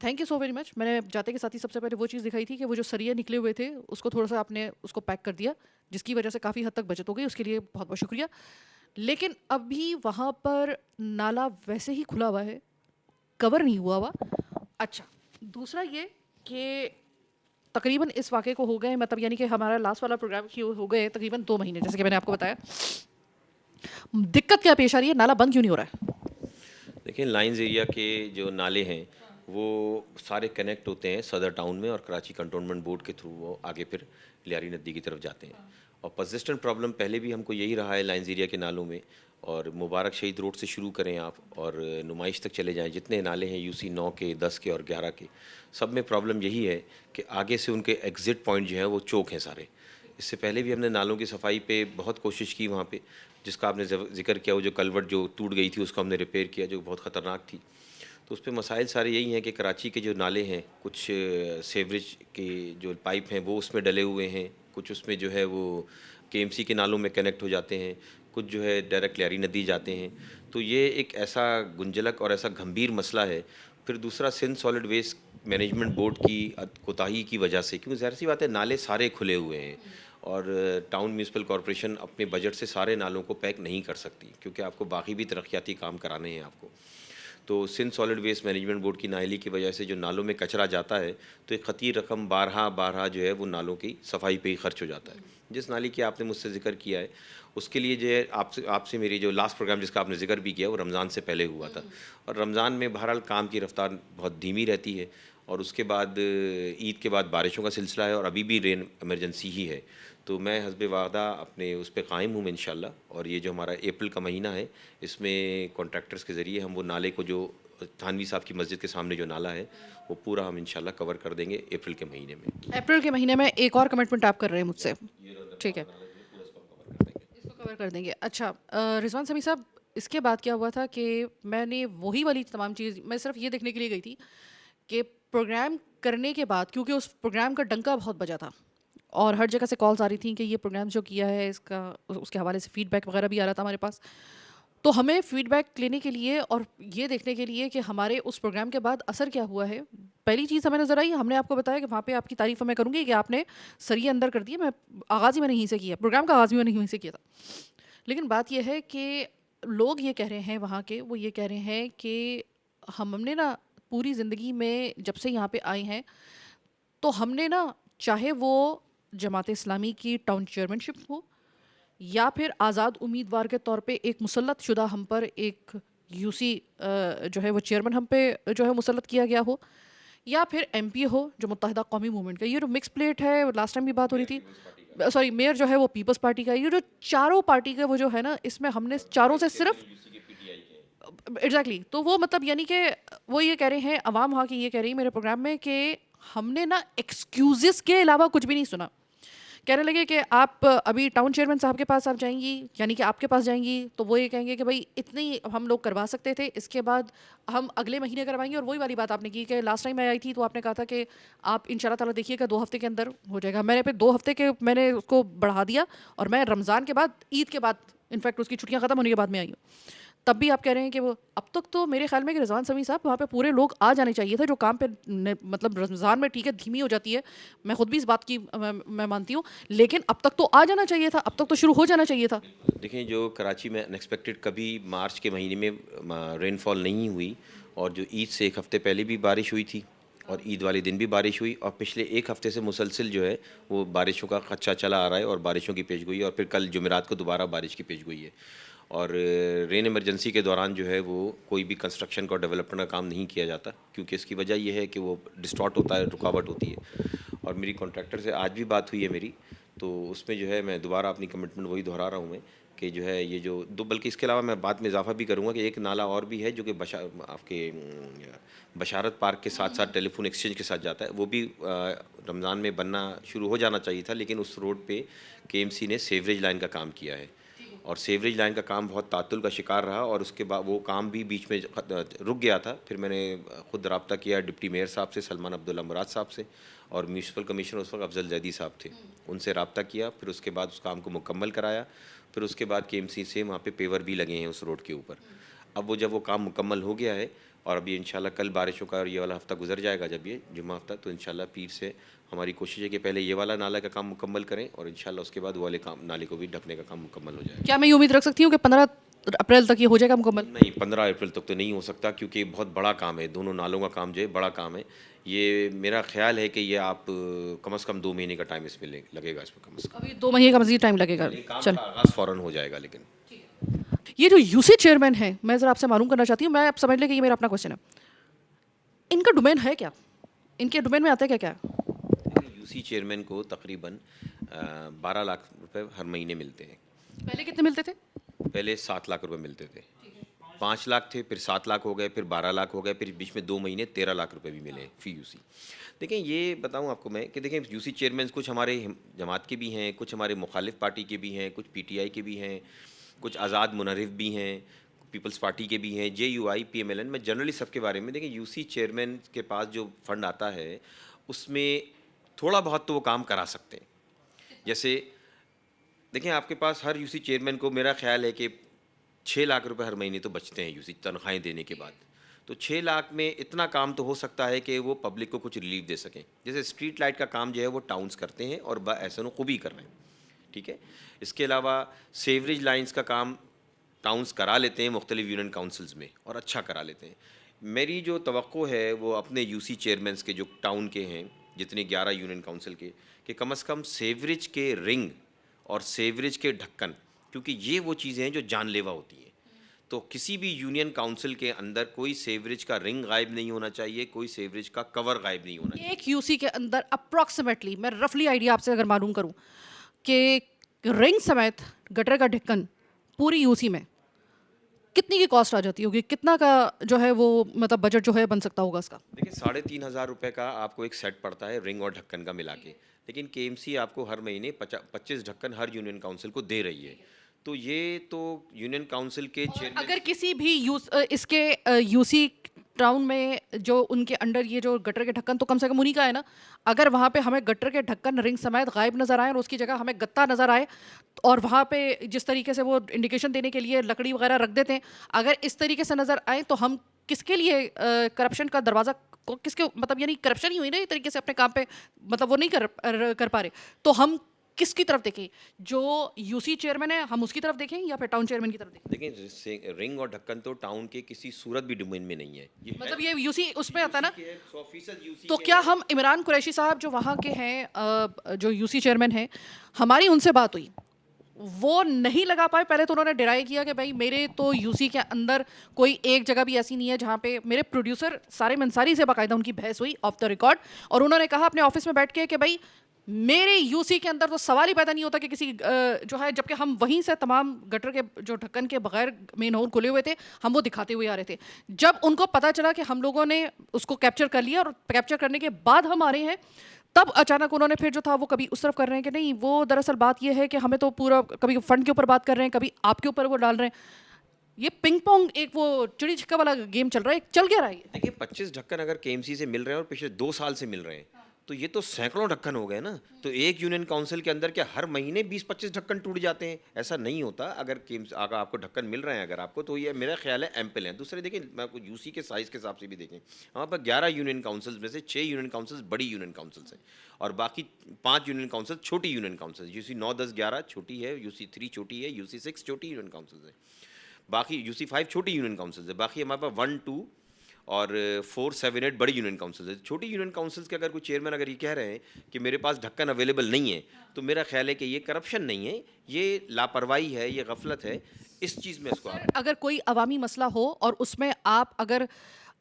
A: thank you so very much. मैंने जाते के साथ ही सबसे पहले वो चीज़ दिखाई थी कि वो जो सरिया निकले हुए थे उसको थोड़ा सा आपने उसको पैक कर दिया, जिसकी वजह से काफ़ी हद तक बचत हो गई, उसके लिए बहुत बहुत शुक्रिया। लेकिन अभी वहाँ पर नाला वैसे ही खुला हुआ है, कवर नहीं हुआ हुआ। अच्छा, दूसरा ये कि तकरीबन इस वाक़े को हो गए, मतलब यानी कि हमारा लास्ट वाला प्रोग्राम की हो गए तकरीबन 2 महीने, जैसे कि मैंने आपको बताया। दिक्कत क्या पेश आ रही है, नाला बंद क्यों नहीं हो रहा है?
H: देखिए, लाइंस एरिया के जो नाले हैं वो सारे कनेक्ट होते हैं सदर टाउन में और कराची कंटोनमेंट बोर्ड के थ्रू वो आगे फिर लियारी नदी की तरफ जाते हैं। और परसिस्टेंट प्रॉब्लम पहले भी हमको यही रहा है लाइंस एरिया के नालों में। और मुबारक शहीद रोड से शुरू करें आप और नुमाइश तक चले जाएं, जितने नाले हैं यूसी 9 के, 10 के और 11 के, सब में प्रॉब्लम यही है कि आगे से उनके एग्ज़िट पॉइंट जो हैं वो चौक हैं सारे। इससे पहले भी हमने नालों की सफाई पे बहुत कोशिश की वहाँ पे, जिसका आपने जिक्र किया, वो जो कलवट जो टूट गई थी उसको हमने रिपेयर किया, जो बहुत ख़तरनाक थी। तो उस पर मसाइल सारे यही हैं कि कराची के जो नाले हैं, कुछ सेवरेज के जो पाइप हैं वो उसमें डले हुए हैं, कुछ उसमें जो है वो केएमसी के नालों में कनेक्ट हो जाते हैं, कुछ जो है डायरेक्ट लियारी नदी जाते हैं। तो ये एक ऐसा गुंजलक और ऐसा गंभीर मसला है। फिर दूसरा, Sindh solid waste management board की कोताही की वजह से, क्योंकि ज़ाहिर सी बात है नाले सारे खुले हुए हैं और टाउन म्यूनसिपल कॉरपोरेशन अपने बजट से सारे नालों को पैक नहीं कर सकती, क्योंकि आपको बाकी भी तरक्याती काम कराने हैं आपको। तो Sindh solid waste management board की नाअहली की वजह से जो नालों में कचरा जाता है तो एक ख़तीर रकम बारहा जो है वो नालों की सफाई पे ही खर्च हो जाता है। जिस नाली की आपने मुझसे जिक्र किया है उसके लिए जो है आपसे मेरी जो लास्ट प्रोग्राम जिसका आपने जिक्र भी किया वो रमज़ान से पहले हुआ था। और रमज़ान में बहरहाल काम की रफ्तार बहुत धीमी रहती है और उसके बाद ईद के बाद बारिशों का सिलसिला है और अभी भी रेन इमरजेंसी ही है। तो मैं हस्बे वादा अपने उस पर कायम हूँ इंशाल्लाह। और ये जो हमारा अप्रैल का महीना है इसमें कॉन्ट्रैक्टर्स के ज़रिए हम वो नाले को, जो थानवी साहब की मस्जिद के सामने जो नाला है वो पूरा हम इंशाल्लाह कवर कर देंगे अप्रैल के महीने में।
A: अप्रैल के महीने में एक और कमिटमेंट आप कर रहे हैं मुझसे, ठीक है, इसको कवर कर देंगे। अच्छा रिजवान समी साहब, इसके बाद क्या हुआ था कि मैंने वही वाली तमाम चीज़, मैं सिर्फ ये देखने के लिए गई थी कि प्रोग्राम करने के बाद, क्योंकि उस प्रोग्राम का डंका बहुत बजा था और हर जगह से कॉल्स आ रही थी कि ये प्रोग्राम जो किया है इसका, उसके हवाले से फ़ीडबैक वगैरह भी आ रहा था हमारे पास। तो हमें फ़ीडबैक लेने के लिए और ये देखने के लिए कि हमारे उस प्रोग्राम के बाद असर क्या हुआ है, पहली चीज़ हमें नज़र आई, हमने आपको बताया कि वहाँ पे आपकी तारीफ़ मैं करूँगी कि आपने सरिया अंदर कर दिया। मैं आगाज़ ही मैंने यहीं से किया, प्रोग्राम का आगाज़ भी मैंने यहीं से किया था। लेकिन बात यह है कि लोग ये कह रहे हैं वहाँ के, वो ये कह रहे हैं कि हमने ना पूरी ज़िंदगी में जब से यहाँ पे आए हैं तो हमने ना, चाहे वो जमात इस्लामी की टाउन चेयरमैनशिप हो या फिर आज़ाद उम्मीदवार के तौर पे एक मुसल्लत शुदा हम पर एक यूसी जो है वो चेयरमैन हम पे जो है मुसल्लत किया गया हो, या फिर एमपी हो जो मुत्तहिदा कौमी मूवमेंट का, ये जो मिक्स प्लेट है, लास्ट टाइम भी बात हो रही थी, सॉरी मेयर जो है वो पीपल्स पार्टी का, ये जो चारों पार्टी का वो जो है ना, इसमें हमने चारों से सिर्फ एग्जैक्टली तो वो मतलब यानी कि वो ये कह रहे हैं, अवाम वहाँ की ये कह रही है मेरे प्रोग्राम में कि हमने ना एक्सक्यूजेस के अलावा कुछ भी नहीं सुना। कहने लगे कि आप अभी टाउन चेयरमैन साहब के पास आप जाएंगी, यानी कि आपके पास जाएंगी, तो वो ये कहेंगे कि भाई इतनी हम लोग करवा सकते थे, इसके बाद हम अगले महीने करवाएंगे। और वही वाली बात आपने की कि लास्ट टाइम मैं आई थी तो आपने कहा था कि आप इंशाल्लाह ताला देखिएगा 2 हफ्ते के अंदर हो जाएगा। मैंने फिर 2 हफ्ते के मैंने उसको बढ़ा दिया और मैं रमज़ान के बाद, ईद के बाद, इनफैक्ट उसकी छुट्टियाँ ख़त्म होने के बाद में आई हूँ। तब भी आप कह रहे हैं कि वो अब तक तो मेरे ख्याल में कि रिजवान समी साहब वहाँ पे पूरे लोग आ जाने चाहिए थे जो काम पे मतलब रमज़ान में ठीक है धीमी हो जाती है, मैं खुद भी इस बात की मैं मानती हूँ, लेकिन अब तक तो आ जाना चाहिए था, अब तक तो शुरू हो जाना चाहिए था।
H: देखें, जो कराची में अनएक्सपेक्टेड कभी मार्च के महीने में रेनफॉल नहीं हुई, और जो ईद से एक हफ़्ते पहले भी बारिश हुई थी और ईद वाले दिन भी बारिश हुई, और पिछले एक हफ़्ते से मुसलसिल जो है वो बारिशों का खच्चा चला आ रहा है और बारिशों की पेशगोई, और फिर कल जुमेरात को दोबारा बारिश की पेशगोई है। और रेन इमरजेंसी के दौरान जो है वो कोई भी कंस्ट्रक्शन का डेवलपमेंट का काम नहीं किया जाता, क्योंकि इसकी वजह यह है कि वो डिस्टॉर्ट होता है, रुकावट होती है। और मेरी कॉन्ट्रैक्टर से आज भी बात हुई है मेरी, तो उसमें जो है मैं दोबारा अपनी कमिटमेंट वही दोहरा रहा हूँ मैं कि जो है ये जो दो, बल्कि इसके अलावा मैं बात में इजाफा भी करूँगा कि एक नाला और भी है जो कि आपके बशारत पार्क के साथ साथ टेलीफोन एक्सचेंज के साथ जाता है, वो भी रमज़ान में बनना शुरू हो जाना चाहिए था, लेकिन उस रोड पे KMC ने सेवरेज लाइन का काम किया है और सेवरेज लाइन का काम बहुत तातुल का शिकार रहा, और उसके बाद वो काम भी बीच में रुक गया था। फिर मैंने खुद रब्ता किया डिप्टी मेयर साहब से, सलमान अब्दुल्ला मुराद साहब से, और म्यूनसिपल कमिश्नर उस वक्त अफजल जैदी साहब थे, उनसे रब्ता किया। फिर उसके बाद उस काम को मुकम्मल कराया। फिर उसके बाद KMC से वहाँ पे पेवर भी लगे हैं उस रोड के ऊपर। अब वो जब वो काम मुकम्मल हो गया है और अभी इंशाल्लाह कल बारिशों का और ये वाला हफ्ता गुजर जाएगा, जब ये जुम्मा हफ्ता, तो इंशाल्लाह पीर से हमारी कोशिश है कि पहले ये वाला नाला का काम मुकम्मल करें और इंशाल्लाह उसके बाद वो वाले काम नाले को भी ढकने का काम मुकम्मल हो जाएगा।
A: क्या मैं ये उम्मीद रख सकती हूँ कि 15 अप्रैल तक ये हो जाएगा मुकम्मल?
H: नहीं, 15 अप्रैल तक तो नहीं हो सकता, क्योंकि बहुत बड़ा काम है, दोनों नालों का काम जो है बड़ा काम है। ये मेरा ख्याल है कि ये आप कम से कम 2 महीने का टाइम इसमें लगेगा, इसमें कम से कम
A: अभी 2 महीने का मजीद टाइम लगेगा।
H: काम
A: चल,
H: का आगाज़ फ़ौरन हो जाएगा। लेकिन
A: ये जो यूसी चेयरमैन है, मैं ज़रा आपसे मालूम करना चाहती हूँ, मैं आप समझ लें कि ये मेरा अपना क्वेश्चन है, इनका डोमेन है क्या? इनके डोमेन में आता है क्या क्या?
H: UC चेयरमैन को तकरीबन 12 लाख रुपए हर महीने मिलते हैं।
A: पहले कितने मिलते थे?
H: पहले 7 लाख रुपए मिलते थे, 5 लाख थे, फिर 7 लाख हो गए, फिर 12 लाख हो गए, फिर बीच में 2 महीने 13 लाख रुपए भी मिले फी UC। देखें, ये बताऊं आपको मैं कि देखें UC चेयरमैन कुछ हमारे जमात के भी हैं, कुछ हमारे मुखालिफ पार्टी के भी हैं, कुछ PTI के भी हैं, कुछ आज़ाद मुनरिफ भी हैं, पीपल्स पार्टी के भी हैं, JUI PMLN। मैं जनरली सबके बारे में, देखें UC चेयरमैन के पास जो फंड आता है उसमें थोड़ा बहुत तो वो काम करा सकते हैं। जैसे देखें, आपके पास हर UC चेयरमैन को मेरा ख्याल है कि 6 लाख रुपए हर महीने तो बचते हैं UC तनख्वाहें देने के बाद। तो 6 लाख में इतना काम तो हो सकता है कि वो पब्लिक को कुछ रिलीफ दे सकें। जैसे स्ट्रीट लाइट का काम जो है वो टाउन्स करते हैं और एहसन खूबी कर रहे हैं, ठीक है। इसके अलावा सेवरेज लाइन्स का काम टाउन्स करा लेते हैं मुख्तलिफ यूनियन काउंसिल्स में, और अच्छा करा लेते हैं। मेरी जो तवक्को है वो अपने UC चेयरमैन्स के जो टाउन के हैं, जितने 11 यूनियन काउंसिल के, कि कम से कम सेवरेज के रिंग और सेवरेज के ढक्कन, क्योंकि ये वो चीज़ें हैं जो जानलेवा होती हैं। तो किसी भी यूनियन काउंसिल के अंदर कोई सेवरेज का रिंग गायब नहीं होना चाहिए, कोई सेवरेज का कवर गायब नहीं होना चाहिए।
A: एक UC के अंदर अप्रॉक्सीमेटली, मैं रफली आइडिया आपसे अगर मालूम करूं कि रिंग समेत गटर का ढक्कन पूरी UC में कितनी की कॉस्ट आ जाती होगी, कितना का जो है वो मतलब बजट जो है बन सकता होगा इसका?
H: देखिए, 3,500 रुपये का आपको एक सेट पड़ता है रिंग और ढक्कन का मिला के, लेकिन KMC आपको हर महीने 25 ढक्कन हर यूनियन काउंसिल को दे रही है। तो ये तो यूनियन काउंसिल के चेयरमैन,
A: अगर किसी भी इसके UC टाउन में जो उनके अंडर ये जो गटर के ढक्कन, तो कम से कम उन्हीं का है ना, अगर वहाँ पे हमें गटर के ढक्कन रिंग समेत गायब नज़र आए और उसकी जगह हमें गत्ता नज़र आए, और वहाँ पे जिस तरीके से वो इंडिकेशन देने के लिए लकड़ी वगैरह रख देते हैं, अगर इस तरीके से नज़र आए तो हम किसके लिए करप्शन का दरवाज़ा, किसके मतलब यानी करप्शन ही हुई ना, ये तरीके से अपने काम पे मतलब वो नहीं कर पा रहे, तो हम किसकी तरफ देखें? जो UC चेयरमैन है हम उसकी तरफ देखें या फिर टाउन चेयरमैन की तरफ देखें?
H: देखिए, रिंग और ढक्कन तो टाउन के किसी सूरत भी डोमेन में नहीं है। ये
A: मतलब ये UC उसमें आता है ना,
H: 100% UC
A: तो क्या हम इमरान कुरैशी साहब जो वहाँ के हैं, जो UC चेयरमैन हैं, हमारी उनसे बात हुई, वो नहीं लगा पाए। पहले तो उन्होंने डिराई किया कि भाई मेरे तो UC के अंदर कोई एक जगह भी ऐसी नहीं है जहाँ पे, मेरे प्रोड्यूसर सारे मंसारी से बाकायदा उनकी बहस हुई ऑफ द रिकॉर्ड, और उन्होंने कहा अपने ऑफिस में बैठ के कि भाई मेरे यूसी के अंदर तो सवाल ही पैदा नहीं होता कि किसी जो है, जबकि हम वहीं से तमाम गटर के जो ढक्कन के बगैर मेन होल खुले हुए थे, हम वो दिखाते हुए आ रहे थे। जब उनको पता चला कि हम लोगों ने उसको कैप्चर कर लिया और कैप्चर करने के बाद हम आ रहे हैं, तब अचानक उन्होंने फिर जो था वो कभी उस तरफ कर रहे हैं कि नहीं, वो दरअसल बात ये है कि हमें तो पूरा कभी फंड के ऊपर बात कर रहे हैं, कभी आपके ऊपर वो डाल रहे हैं। ये पिंग पोंग एक वो चिड़ी छिक्का वाला गेम चल रहा है, चल क्या रहा है ये?
H: देखिए 25 ढक्कन अगर केएमसी से मिल रहे हैं और पिछले 2 साल से मिल रहे हैं, तो ये तो सैकड़ों ढक्कन हो गए ना। तो एक यूनियन काउंसिल के अंदर क्या हर महीने 20-25 ढक्कन टूट जाते हैं? ऐसा नहीं होता। अगर अगर आपको ढक्कन मिल रहे हैं अगर आपको, तो ये मेरा ख्याल है एम्पल हैं। दूसरे देखें, मैं आपको यूसी के साइज़ के हिसाब से भी देखें, वहाँ पर 11 यूनियन काउंसिल्स में से 6 यूनियन काउंसिल्स बड़ी यूनियन काउंसिल्स हैं और बाकी 5 यूनियन काउंसिल छोटी यूनियन काउंसिल। यूसी 9, 10, 11 छोटी है, यूसी 3 छोटी है, यूसी 6 छोटी यूनियन काउंसिल्स है, बाकी यूसी 5 छोटी यूनियन काउंसिल्स है, बाकी हमारे पास 1, 2 और 4, 7, 8 बड़ी यूनियन काउंसिल्स है। छोटी यूनियन काउंसिल्स के अगर कोई चेयरमैन अगर ये कह रहे हैं कि मेरे पास ढक्कन अवेलेबल नहीं है, तो मेरा ख्याल है कि ये करप्शन नहीं है, ये लापरवाही है, ये गफलत है। इस चीज़ में इसको
A: अगर कोई अवामी मसला हो और उसमें आप अगर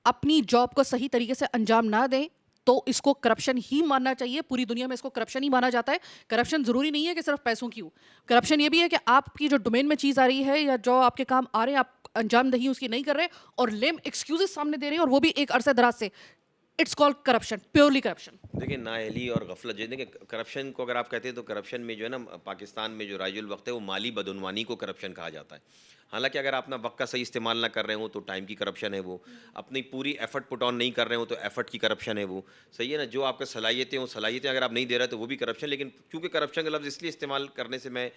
A: अपनी जॉब को सही तरीके से अंजाम ना दें, तो इसको करप्शन ही मानना चाहिए। पूरी दुनिया में इसको करप्शन ही माना जाता है। करप्शन ज़रूरी नहीं है कि सिर्फ पैसों की हो, करप्शन ये भी है कि आपकी जो डोमेन में चीज़ आ रही है या जो आपके काम आ रहे हैं, आप अंजामदही उसकी नहीं कर रहे और लेम एक्सक्यूजेस सामने दे रहे हैं, और वो भी एक अरसे दराज से। It's called corruption, purely corruption.
H: देखिए नाअहली और गफलत जो देखिए, करप्शन को अगर आप कहते हैं तो करप्शन में जो है ना, पाकिस्तान में जो राजुल वक्त है वो माली बदउनवानी को करप्शन कहा जाता है। हालांकि अगर आप अपना वक्त का सही इस्तेमाल ना कर रहे हो तो टाइम की करप्शन है वो, अपनी पूरी एफर्ट पुट ऑन नहीं कर रहे हो तो एफर्ट की करप्शन है वो, सही है ना। जो आपका सलाहियतें वो सलाहियतें अगर आप नहीं दे रहे तो वो भी करप्शन। लेकिन क्योंकि करप्शन का लफ्ज़ इसलिए इस्तेमाल करने से मैं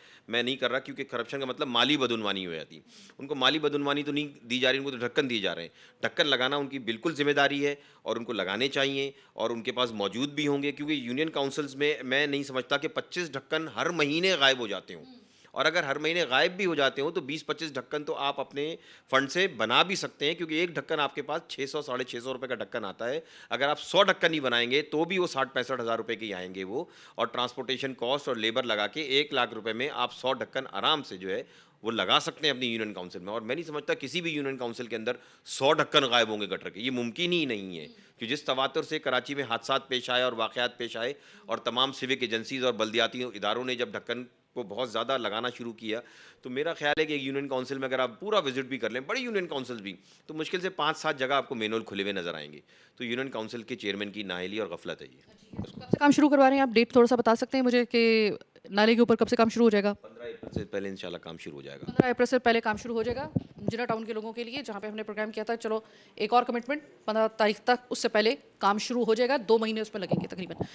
H: नहीं कर रहा, क्योंकि करप्शन का मतलब माली बदउनवानी हो जाती है। उनको माली बदउनवानी तो नहीं दी जा रही, उनको तो ढक्कन दिए जा रहे हैं। ढक्कन लगाना उनकी बिल्कुल जिम्मेदारी है और उनको लगाने चाहिए और उनके पास मौजूद भी होंगे, क्योंकि यूनियन काउंसिल्स में मैं नहीं समझता कि 25 ढक्कन हर महीने गायब हो जाते हों। और अगर हर महीने गायब भी हो जाते हो तो 20-25 ढक्कन तो आप अपने फंड से बना भी सकते हैं, क्योंकि एक ढक्कन आपके पास 600-650 रुपये का ढक्कन आता है। अगर आप 100 ढक्कन ही बनाएंगे तो भी वो 60-65 हज़ार रुपये के ही आएंगे वो, और ट्रांसपोर्टेशन कॉस्ट और लेबर लगा के 1 लाख रुपये में आप 100 ढक्कन आराम से जो है वो लगा सकते हैं अपनी यूनियन काउंसिल में। और मैं नहीं समझता किसी भी यूनियन काउंसिल के अंदर 100 ढक्कन गायब होंगे गटर के, ये मुमकिन ही नहीं है। कि जिस तवातुर से कराची में हादसात पेश आए और वाक़यात पेश आए और तमाम सिविक एजेंसीज़ और बल्दियाती इदारों ने जब ढक्कन को बहुत ज़्यादा लगाना शुरू किया, तो मेरा ख्याल है कि एक यूनियन काउंसिल में अगर आप पूरा विजिट भी कर लें, बड़ी यूनियन काउंसिल भी, तो मुश्किल से 5-7 जगह आपको मेनुअल खुले हुए नजर आएंगे। तो यूनियन काउंसिल के चेयरमैन की नाअहली और गफलत है ये।
A: कब से काम शुरू करवा रहे हैं आप? डेट थोड़ा सा बता सकते हैं मुझे कि नाले के ऊपर कब से काम शुरू हो जाएगा?
H: 15 अप्रैल से पहले इंशाल्लाह काम शुरू हो जाएगा।
A: 15 अप्रैल से पहले काम शुरू हो जाएगा जिना टाउन के लोगों के लिए, जहाँ पे हमने प्रोग्राम किया था। चलो एक और कमिटमेंट, 15 तारीख तक उससे पहले काम शुरू हो जाएगा, 2 महीने उसमें लगेंगे तकरीबन,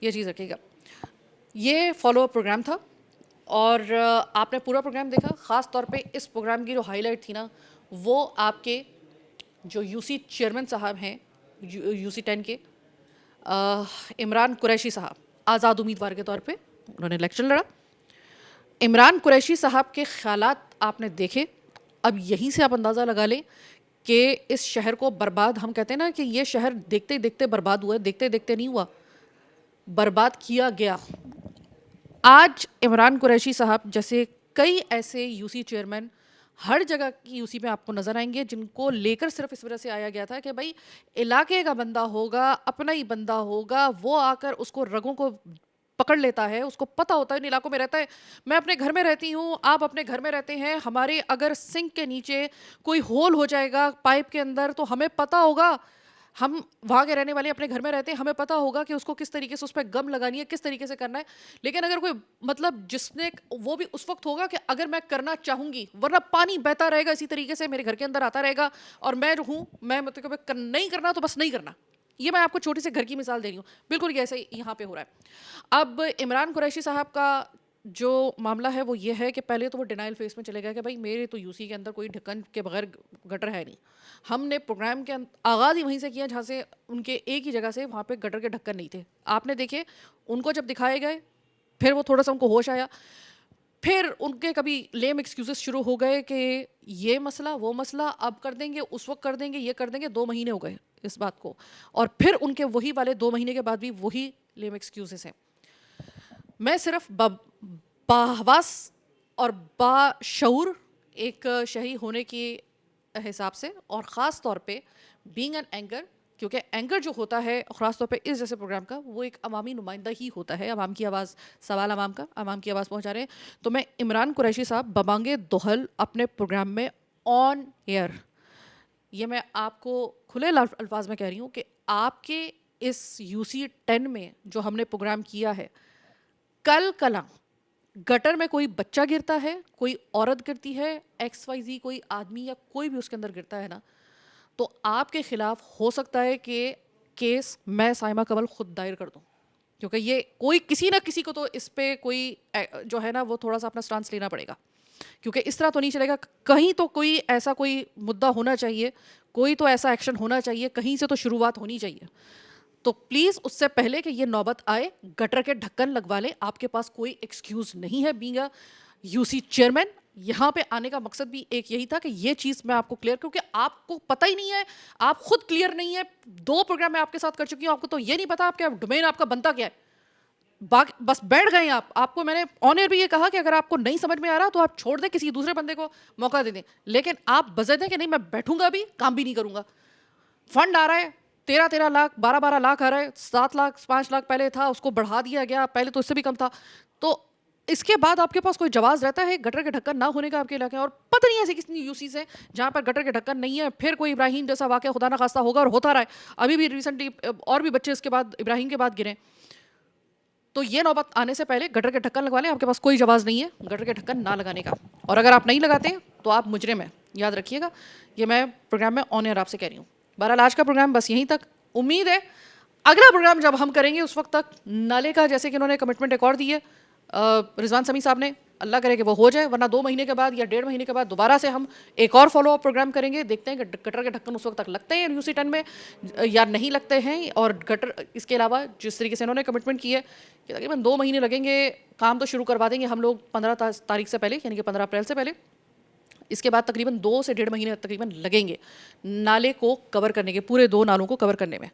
A: ये चीज़ रखिएगा। ये फॉलोअप प्रोग्राम था और आपने पूरा प्रोग्राम देखा। ख़ास तौर पे इस प्रोग्राम की जो हाईलाइट थी ना, वो आपके जो यूसी चेयरमैन साहब हैं यूसी 10 के, इमरान कुरैशी साहब, आज़ाद उम्मीदवार के तौर पे उन्होंने इलेक्शन लड़ा। इमरान कुरैशी साहब के ख़यालात आपने देखे। अब यहीं से आप अंदाज़ा लगा लें कि इस शहर को बर्बाद, हम कहते हैं ना कि ये शहर देखते देखते बर्बाद हुआ है, देखते देखते नहीं हुआ, बर्बाद किया गया। आज इमरान कुरैशी साहब जैसे कई ऐसे यूसी चेयरमैन हर जगह की यूसी में आपको नज़र आएंगे, जिनको लेकर सिर्फ इस वजह से आया गया था कि भाई इलाके का बंदा होगा, अपना ही बंदा होगा, वो आकर उसको रगों को पकड़ लेता है, उसको पता होता है इन इलाकों में रहता है। मैं अपने घर में रहती हूँ, आप अपने घर में रहते हैं, हमारे अगर सिंक के नीचे कोई होल हो जाएगा पाइप के अंदर, तो हमें पता होगा, हम वहाँ के रहने वाले अपने घर में रहते हैं, हमें पता होगा कि उसको किस तरीके से उस पर गम लगानी है, किस तरीके से करना है। लेकिन अगर कोई मतलब जिसने, वो भी उस वक्त होगा कि अगर मैं करना चाहूँगी, वरना पानी बहता रहेगा इसी तरीके से मेरे घर के अंदर आता रहेगा, और मैं जो हूँ, मैं मतलब नहीं करना तो बस नहीं करना। ये मैं आपको छोटी सी घर की मिसाल दे रही हूँ, बिल्कुल ऐसे यहाँ पे हो रहा है। अब इमरान कुरैशी साहब का जो मामला है वो ये है कि पहले तो वो डिनाइल फेस में चले गए कि भाई मेरे तो यूसी के अंदर कोई ढक्कन के बगैर गटर है नहीं। हमने प्रोग्राम के आगाज़ ही वहीं से किया जहाँ से उनके एक ही जगह से वहाँ पे गटर के ढक्कन नहीं थे। आपने देखे, उनको जब दिखाए गए फिर वो थोड़ा सा उनको होश आया, फिर उनके कभी लेम एक्सक्यूजेस शुरू हो गए कि ये मसला वो मसला अब कर देंगे, उस वक्त कर देंगे, ये कर देंगे। 2 महीने हो गए इस बात को, और फिर उनके वही वाले 2 महीने के बाद भी वही लेम एक्सक्यूजेस हैं। मैं सिर्फ बाहवास और बाशऊर एक शहरी होने के हिसाब से, और ख़ास तौर पे बीइंग एन एंकर, क्योंकि एंकर जो होता है ख़ासतौर पे इस जैसे प्रोग्राम का, वो एक अवामी नुमाइंदा ही होता है, अवाम की आवाज़, सवाल अवाम का, अवाम की आवाज़ पहुंचा रहे हैं। तो मैं इमरान कुरैशी साहब बबांगे दोहल अपने प्रोग्राम में ऑन एयर, ये मैं आपको खुले अल्फाज में कह रही हूँ कि आपके इस UC 10 में जो हमने प्रोग्राम किया है, कल कला गटर में कोई बच्चा गिरता है, कोई औरत गिरती है, XYZ कोई आदमी या कोई भी उसके अंदर गिरता है ना, तो आपके ख़िलाफ़ हो सकता है कि केस मैं साइमा कमल खुद दायर कर दूं, क्योंकि ये कोई किसी ना किसी को तो इस पे कोई जो है ना वो थोड़ा सा अपना स्टांस लेना पड़ेगा, क्योंकि इस तरह तो नहीं चलेगा। कहीं तो कोई ऐसा कोई मुद्दा होना चाहिए, कोई तो ऐसा एक्शन होना चाहिए, कहीं से तो शुरुआत होनी चाहिए। तो प्लीज़ उससे पहले कि ये नौबत आए, गटर के ढक्कन लगवा लें। आपके पास कोई एक्सक्यूज़ नहीं है बीइंग अ UC चेयरमैन। यहाँ पे आने का मकसद भी एक यही था कि ये चीज़ मैं आपको क्लियर, क्योंकि आपको पता ही नहीं है, आप खुद क्लियर नहीं है। 2 प्रोग्राम मैं आपके साथ कर चुकी हूँ, आपको तो ये नहीं पता आपका डोमेन आपका बनता क्या है। बस बैठ गए आप। आपको मैंने ऑन एयर भी ये कहा कि अगर आपको नहीं समझ में आ रहा तो आप छोड़ दें, किसी दूसरे बंदे को मौका दे दें, लेकिन आप बजट दें कि नहीं मैं बैठूंगा भी, काम भी नहीं करूंगा। फंड आ रहा है 13-13 लाख, 12-12 लाख आ रहा है, 7 लाख 5 लाख पहले था, उसको बढ़ा दिया गया, पहले तो इससे भी कम था। तो इसके बाद आपके पास कोई जवाब रहता है गटर के ढक्कन ना होने का आपके इलाके में? और पता नहीं ऐसी कितनी UCs हैं जहाँ पर गटर के ढक्कन नहीं है, फिर कोई इब्राहिम जैसा वाक़या खुदा ना खास्ता होगा और होता रहा है। अभी भी रिसेंटली और भी बच्चे इसके बाद इब्राहिम के बाद गिरे। तो ये नौबत आने से पहले गटर के ढक्कन लगवा लें। आपके पास कोई जवाब नहीं है गटर के ढक्कन ना लगाने का, और अगर आप नहीं लगाते तो आप मुजरिम हैं, याद रखिएगा। ये मैं प्रोग्राम में ऑन एयर आपसे कह रही हूँ। बहरहाल आज का प्रोग्राम बस यहीं तक। उम्मीद है अगला प्रोग्राम जब हम करेंगे उस वक्त तक नाले का, जैसे कि उन्होंने कमिटमेंट एक और दी है रिजवान समी साहब ने, अल्लाह करे कि वो हो जाए, वरना 2 महीने के बाद या 1.5 महीने के बाद दोबारा से हम एक और फॉलोअप प्रोग्राम करेंगे। देखते हैं कि गटर के ढक्कन उस वक्त तक लगते हैं UC 10 में या नहीं लगते हैं। और गटर इसके अलावा जिस तरीके से इन्होंने कमिटमेंट की है कि तकरीबन 2 महीने लगेंगे, काम तो शुरू करवा देंगे हम लोग 15 तारीख से पहले, यानी कि 15 अप्रैल से पहले। इसके बाद तकरीबन 2 से 1.5 महीने तकरीबन लगेंगे नाले को कवर करने के, पूरे 2 नालों को कवर करने में।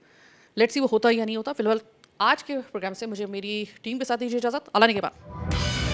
A: लेट्स सी वो होता या नहीं होता। फिलहाल आज के प्रोग्राम से मुझे मेरी टीम के साथ दीजिए इजाज़त। अल्लाह ने के बाद।